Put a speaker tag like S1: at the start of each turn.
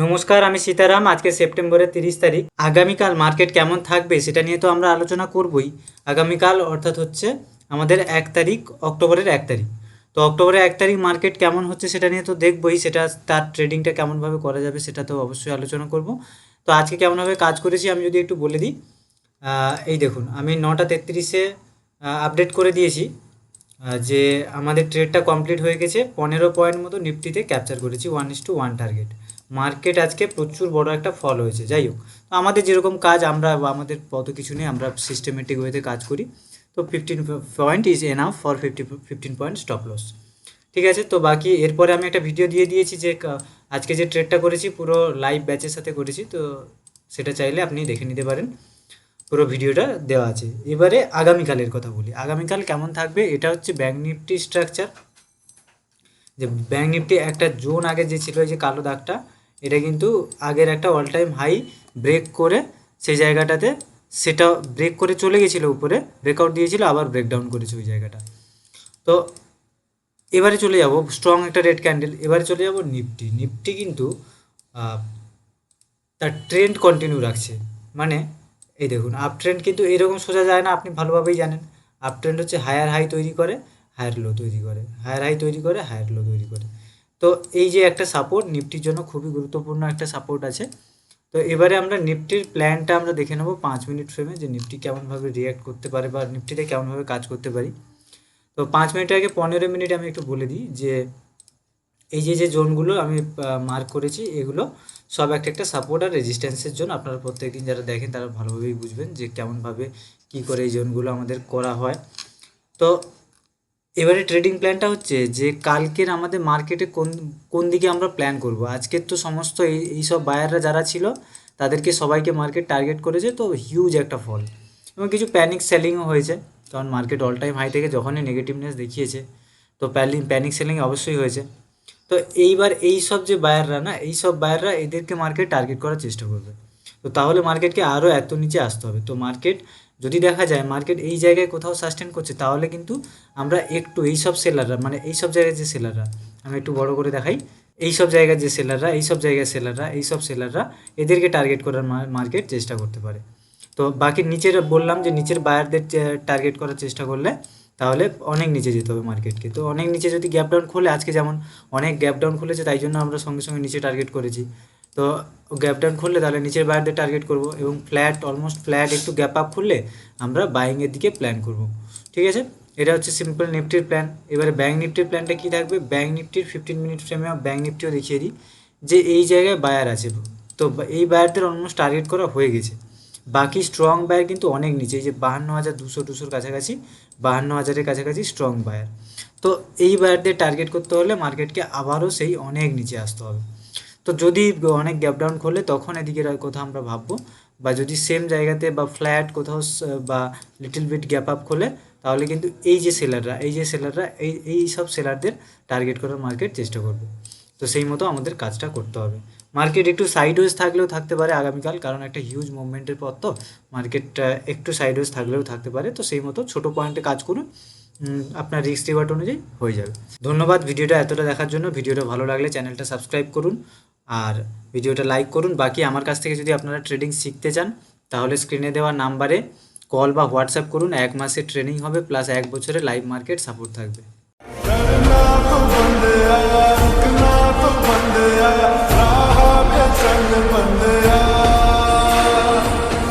S1: নমস্কার, আমি সীতারাম। আজকে সেপ্টেম্বরের 30 তারিখ। আগামীকাল মার্কেট কেমন থাকবে সেটা নিয়ে তো আমরা আলোচনা করবই। আগামীকাল অর্থাৎ হচ্ছে আমাদের 1 তারিখ, অক্টোবরের 1 তারিখ। তো অক্টোবরের 1 তারিখ মার্কেট কেমন হচ্ছে সেটা নিয়ে তো দেখবই, সেটা তার ট্রেডিংটা কেমনভাবে করা যাবে সেটা তো অবশ্যই আলোচনা করব। তো আজকে কেমনভাবে কাজ করেছি আমি যদি একটু বলে দিই। এই দেখুন, আমি 9টা 33-এ আপডেট করে দিয়েছি যে আমাদের ট্রেডটা কমপ্লিট হয়ে গেছে। 15 পয়েন্ট মতো নিফটিতে ক্যাপচার করেছি 1:1 টার্গেট। মার্কেট আজকে প্রচুর বড় একটা ফল হয়েছে। যাই হোক, তো আমাদের যেরকম কাজ, আমরা আমাদের কত কিছু নেই, আমরা সিস্টেমেটিক ওয়েতে কাজ করি। তো 15 point is enough for 15 point stop loss. ঠিক আছে, তো বাকি এরপরে আমি একটা ভিডিও দিয়ে দিয়েছি যে আজকে যে ট্রেডটা করেছি পুরো লাইভ ব্যাচের সাথে করেছি। তো সেটা চাইলে আপনি দেখে নিতে পারেন, পুরো ভিডিওটা দেওয়া আছে। এবারে আগামীকালের কথা বলি। আগামীকাল কেমন থাকবে, এটা হচ্ছে ব্যাঙ্ক নিফটি স্ট্রাকচার। যে ব্যাঙ্ক নিফটি একটা জোন আগে যে ছিল, এই যে কালো দাগটা, এটা কিন্তু আগের একটা অল টাইম হাই ব্রেক করে সেই জায়গাটাতে, সেটা ব্রেক করে চলে গেছিলো উপরে, ব্রেকআউট দিয়েছিল, আবার ব্রেকডাউন করেছে ওই জায়গাটা। তো এবারে চলে যাব স্ট্রং একটা রেড ক্যান্ডেল। এবারে চলে যাব নিফটি। নিফটি কিন্তু তার ট্রেন্ড কন্টিনিউ রাখছে। মানে এই দেখুন, আপ ট্রেন্ড কিন্তু এরকম সোজা যায় না, আপনি ভালোভাবেই জানেন। আপ ট্রেন্ড হচ্ছে হায়ার হাই তৈরি করে, হায়ার লো তৈরি করে, হায়ার হাই তৈরি করে, হায়ার লো তৈরি করে। তো এই যে একটা সাপোর্ট নিফটির জন্য খুবই গুরুত্বপূর্ণ একটা সাপোর্ট আছে। তো এবারে আমরা নিফটির প্ল্যানটা আমরা দেখে নেবো 5 মিনিট ফ্রেমে, যে নিফটি কেমনভাবে রিঅ্যাক্ট করতে পারে বা নিফটিতে কেমনভাবে কাজ করতে পারি। তো 5 মিনিটের আগে 15 মিনিট আমি একটু বলে দিই যে এই যে যে জোনগুলো আমি মার্ক করেছি, এগুলো সব একটা একটা সাপোর্ট আর রেজিস্ট্যান্সের জন্য। আপনারা প্রত্যেকদিন যারা দেখেন তারা ভালোভাবেই বুঝবেন যে কেমনভাবে কী করে এই জোনগুলো আমাদের করা হয়। তো এবারে ট্রেডিং প্ল্যানটা হচ্ছে যে কালকের আমাদের মার্কেটে কোন কোন দিকে আমরা প্ল্যান করব। আজকের তো সমস্ত এই সব বায়াররা যারা ছিল তাদেরকে সবাইকে মার্কেট টার্গেট করেছে, তো হিউজ একটা ফল এবং কিছু প্যানিক সেলিংও হয়েছে, কারণ মার্কেট অল টাইম হাই থেকে যখনই নেগেটিভনেস দেখিয়েছে তো প্যানিক সেলিং অবশ্যই হয়েছে। তো এইবার এই সব যে বায়াররা না, এই সব বায়াররা এদেরকে মার্কেট টার্গেট করার চেষ্টা করবে। তো তাহলে মার্কেটকে আরও এত নিচে আসতে হবে। তো মার্কেট যদি দেখা যায় মার্কেট এই জায়গায় কোথাও সাস্টেন করছে, তাহলে কিন্তু আমরা একটু এই সব সেলাররা, মানে এই সব জায়গায় যে সেলাররা, আমি একটু বড় করে দেখাই, এই সব জায়গার যে সেলাররা, এই সব জায়গায় সেলাররা, এই সব সেলাররা এদেরকে টার্গেট করার মার্কেট চেষ্টা করতে পারে। তো বাকি নিচের বললাম যে নিচের বায়ারদের টার্গেট করার চেষ্টা করলে তাহলে অনেক নিচে যেতে হবে মার্কেটকে। তো অনেক নিচে যদি গ্যাপ ডাউন খোলে, আজকে যেমন অনেক গ্যাপ ডাউন খুলেছে, তাই জন্য আমরা সঙ্গে সঙ্গে নিচে টার্গেট করেছি। তো গ্যাপ ডাউন খুললে তাহলে নিচের বায়ারদের টার্গেট করব, এবং ফ্ল্যাট, অলমোস্ট ফ্ল্যাট একটু গ্যাপ আপ খুললে আমরা বাইংয়ের দিকে প্ল্যান করব। ঠিক আছে, এটা হচ্ছে সিম্পল নিফটির প্ল্যান। এবারে ব্যাঙ্ক নিফটির প্ল্যানটা কী থাকবে, ব্যাঙ্ক নিফটির 15 মিনিট ফ্রেমে ব্যাঙ্ক নিফটিও দেখিয়ে দিই যে এই জায়গায় বায়ার আছে। তো এই বায়ারদের অলমোস্ট টার্গেট করা হয়ে গেছে। বাকি স্ট্রং বায়ার কিন্তু অনেক নিচে, এই যে 52,200 কাছাকাছি, 52,000-এর কাছাকাছি স্ট্রং বায়ার। তো এই বায়ারদের টার্গেট করতে হলে মার্কেটকে আবারও সেই অনেক নিচে আসতে হবে। তো যদি অনেক গ্যাপ ডাউন খোলে তখন এদিকে কোথাও আমরা ভাববো, বা যদি সেম জায়গাতে বা ফ্ল্যাট কোথাও বা লিটল বিট গ্যাপ আপ খোলে, তাহলে কিন্তু এই যে সেলাররা এই সব সেলারদের টার্গেট করার মার্কেট চেষ্টা করবে। তো সেই মতো আমাদের কাজটা করতে হবে। মার্কেট একটু সাইডওয়েজ থাকলেও থাকতে পারে আগামীকাল, কারণ একটা হিউজ মুভমেন্টের পর তো মার্কেটটা একটু সাইডওয়েজ থাকলেও থাকতে পারে। তো সেই মতো ছোটো পয়েন্টে কাজ করুন, আপনার রিস্ক রিওয়ার্ড অনুযায়ী হয়ে যাবে। ধন্যবাদ ভিডিওটা এতটা দেখার জন্য। ভিডিওটা ভালো লাগলে চ্যানেলটা সাবস্ক্রাইব করুন আর ভিডিওটা লাইক করুন। বাকি আমার কাছ থেকে যদি আপনারা ট্রেডিং শিখতে চান, তাহলে স্ক্রিনে দেওয়া নাম্বারে কল বা হোয়াটসঅ্যাপ করুন। 1 মাসের ট্রেনিং হবে, প্লাস 1 বছরের লাইভ মার্কেট সাপোর্ট থাকবে।